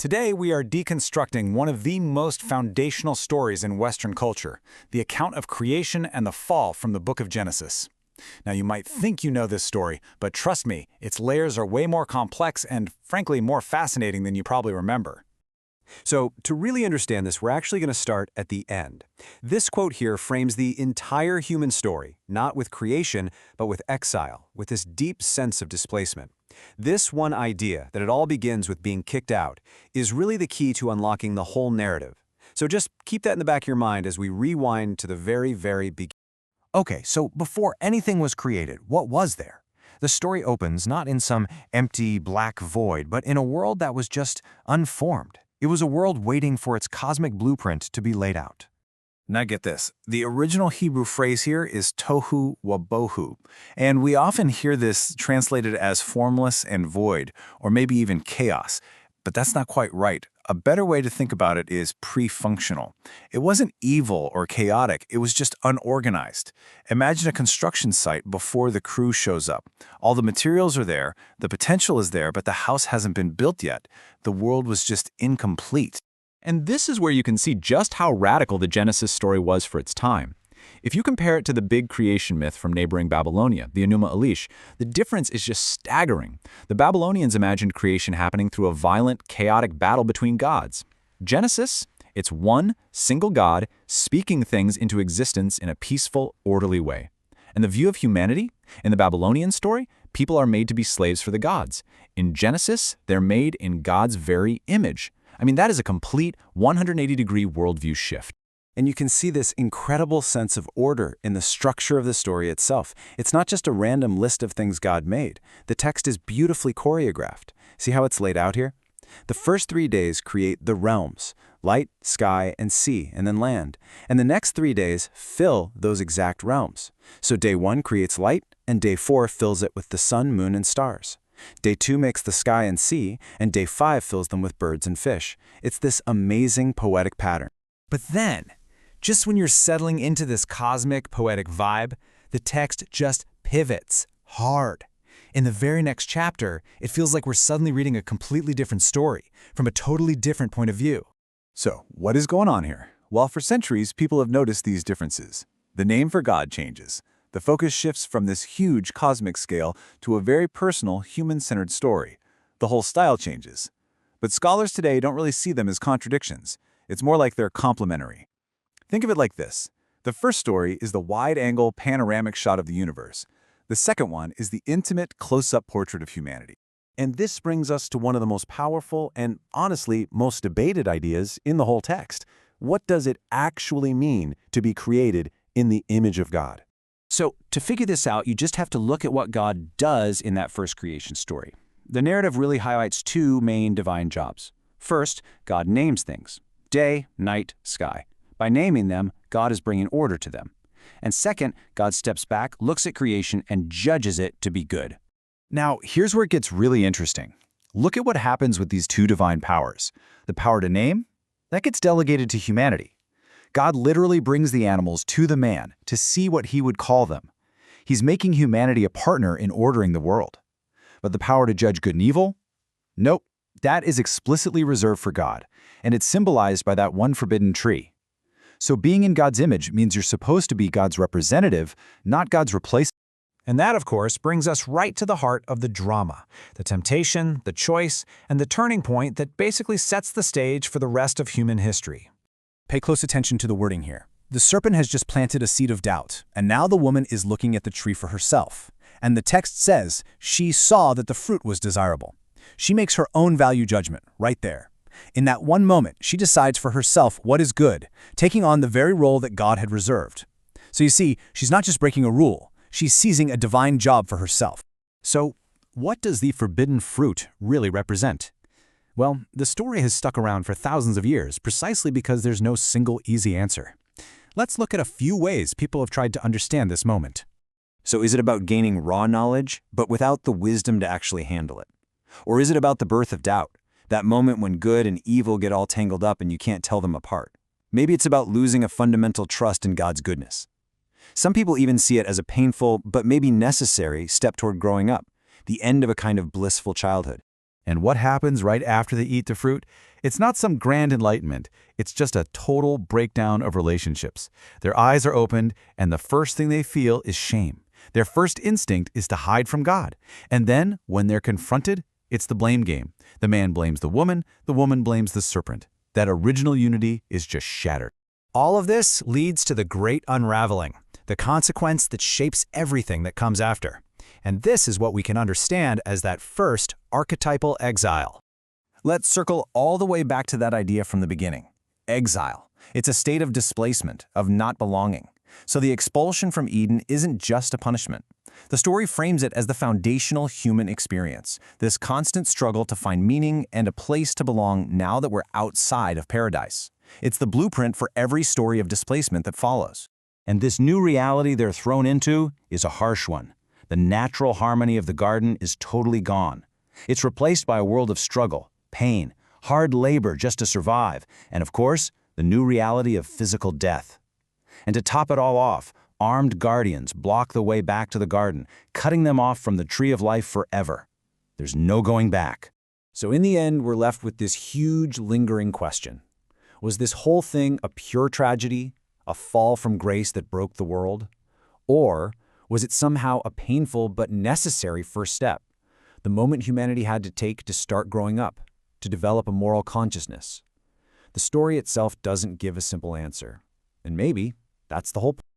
Today, we are deconstructing one of the most foundational stories in Western culture, the account of creation and the fall from the book of Genesis. Now, you might think you know this story, but trust me, its layers are way more complex and, frankly, more fascinating than you probably remember. So, to really understand this, we're actually going to start at the end. This quote here frames the entire human story, not with creation, but with exile, with this deep sense of displacement. This one idea, that it all begins with being kicked out, is really the key to unlocking the whole narrative. So just keep that in the back of your mind as we rewind to the very beginning. Okay, so before anything was created, what was there? The story opens not in some empty, black void, but in a world that was just unformed. It was a world waiting for its cosmic blueprint to be laid out. Now get this, the original Hebrew phrase here is tohu wabohu, and we often hear this translated as formless and void, or maybe even chaos, but that's not quite right. A better way to think about it is pre-functional. It wasn't evil or chaotic, it was just unorganized. Imagine a construction site before the crew shows up. All the materials are there, the potential is there, but the house hasn't been built yet. The world was just incomplete. And this is where you can see just how radical the Genesis story was for its time. If you compare it to the big creation myth from neighboring Babylonia, the Enuma Elish, the difference is just staggering. The Babylonians imagined creation happening through a violent, chaotic battle between gods. Genesis, it's one single God speaking things into existence in a peaceful, orderly way. And the view of humanity? In the Babylonian story, people are made to be slaves for the gods. In Genesis, they're made in God's very image. I mean, that is a complete 180-degree worldview shift. And you can see this incredible sense of order in the structure of the story itself. It's not just a random list of things God made. The text is beautifully choreographed. See how it's laid out here? The first 3 days create the realms, light, sky, and sea, and then land. And the next 3 days fill those exact realms. So day 1 creates light, and day 4 fills it with the sun, moon, and stars. Day 2 makes the sky and sea, and day 5 fills them with birds and fish. It's this amazing poetic pattern. But then, just when you're settling into this cosmic, poetic vibe, the text just pivots hard. In the very next chapter, it feels like we're suddenly reading a completely different story, from a totally different point of view. So, what is going on here? Well, for centuries, people have noticed these differences. The name for God changes. The focus shifts from this huge cosmic scale to a very personal, human-centered story. The whole style changes. But scholars today don't really see them as contradictions. It's more like they're complementary. Think of it like this. The first story is the wide-angle panoramic shot of the universe. The second one is the intimate close-up portrait of humanity. And this brings us to one of the most powerful and, honestly, most debated ideas in the whole text. What does it actually mean to be created in the image of God? So, to figure this out, you just have to look at what God does in that first creation story. The narrative really highlights two main divine jobs. First, God names things: day, night, sky. By naming them, God is bringing order to them. And second, God steps back, looks at creation, and judges it to be good. Now, here's where it gets really interesting. Look at what happens with these two divine powers. The power to name, that gets delegated to humanity. God literally brings the animals to the man to see what he would call them. He's making humanity a partner in ordering the world. But the power to judge good and evil? Nope, that is explicitly reserved for God, and it's symbolized by that one forbidden tree. So being in God's image means you're supposed to be God's representative, not God's replacement. And that, of course, brings us right to the heart of the drama, the temptation, the choice, and the turning point that basically sets the stage for the rest of human history. Pay close attention to the wording here. The serpent has just planted a seed of doubt, and now the woman is looking at the tree for herself. And the text says she saw that the fruit was desirable. She makes her own value judgment right there. In that one moment, she decides for herself what is good, taking on the very role that God had reserved. So you see, she's not just breaking a rule, she's seizing a divine job for herself. So, what does the forbidden fruit really represent? Well, the story has stuck around for thousands of years precisely because there's no single easy answer. Let's look at a few ways people have tried to understand this moment. So is it about gaining raw knowledge, but without the wisdom to actually handle it? Or is it about the birth of doubt, that moment when good and evil get all tangled up and you can't tell them apart? Maybe it's about losing a fundamental trust in God's goodness. Some people even see it as a painful, but maybe necessary, step toward growing up, the end of a kind of blissful childhood. And what happens right after they eat the fruit? It's not some grand enlightenment. It's just a total breakdown of relationships. Their eyes are opened, and the first thing they feel is shame. Their first instinct is to hide from God. And then, when they're confronted, it's the blame game. The man blames the woman blames the serpent. That original unity is just shattered. All of this leads to the great unraveling, the consequence that shapes everything that comes after. And this is what we can understand as that first archetypal exile. Let's circle all the way back to that idea from the beginning. Exile. It's a state of displacement, of not belonging. So the expulsion from Eden isn't just a punishment. The story frames it as the foundational human experience, this constant struggle to find meaning and a place to belong now that we're outside of paradise. It's the blueprint for every story of displacement that follows. And this new reality they're thrown into is a harsh one. The natural harmony of the garden is totally gone. It's replaced by a world of struggle, pain, hard labor just to survive, and of course, the new reality of physical death. And to top it all off, armed guardians block the way back to the garden, cutting them off from the tree of life forever. There's no going back. So in the end, we're left with this huge, lingering question. Was this whole thing a pure tragedy, a fall from grace that broke the world? Or was it somehow a painful but necessary first step, the moment humanity had to take to start growing up, to develop a moral consciousness? The story itself doesn't give a simple answer. And maybe that's the whole point.